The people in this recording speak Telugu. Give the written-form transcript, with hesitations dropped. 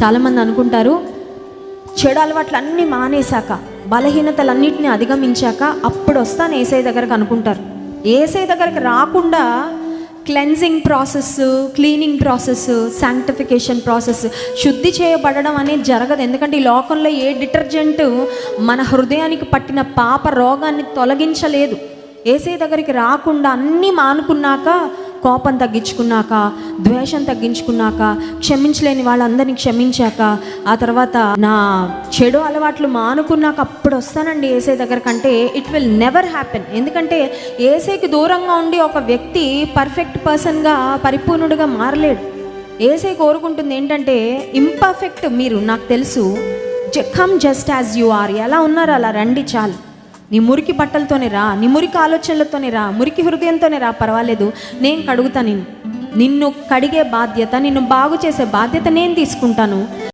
చాలామంది అనుకుంటారు చెడు అలవాట్లు అన్నీ మానేశాక, బలహీనతలన్నింటినీ అధిగమించాక అప్పుడు వస్తాను యేసయ్య దగ్గరకు అనుకుంటారు. యేసయ్య దగ్గరకు రాకుండా cleansing process, cleaning process, sanctification process, శుద్ధి చేయబడడం అనేది జరగదు. ఎందుకంటే ఈ లోకంలో ఏ డిటర్జెంట్ మన హృదయానికి పట్టిన పాప రోగాన్ని తొలగించలేదు. యేసయ్య దగ్గరికి రాకుండా అన్నీ మానుకున్నాక, కోపం తగ్గించుకున్నాక, ద్వేషం తగ్గించుకున్నాక, క్షమించలేని వాళ్ళందరినీ క్షమించాక, ఆ తర్వాత నా చెడు అలవాట్లు మానుకున్నాక అప్పుడు వస్తానండి యేసయ్య దగ్గర కంటే ఇట్ విల్ నెవర్ హ్యాపెన్. ఎందుకంటే యేసయ్యకి దూరంగా ఉండి ఒక వ్యక్తి పర్ఫెక్ట్ పర్సన్గా, పరిపూర్ణుడిగా మారలేడు. యేసయ్య కోరుకుంటుంది ఏంటంటే ఇంపర్ఫెక్ట్ మీరు, నాకు తెలుసు, come just as you are, ఎలా ఉన్నారు అలా రండి చాలు. నీ మురికి బట్టలతోనే రా, నీ మురికి ఆలోచనలతోనే రా, మురికి హృదయంతోనే రా, పర్వాలేదు, నేను కడుగుతా. నిన్ను కడిగే బాధ్యత, నిన్ను బాగు చేసే బాధ్యత నేను తీసుకుంటాను.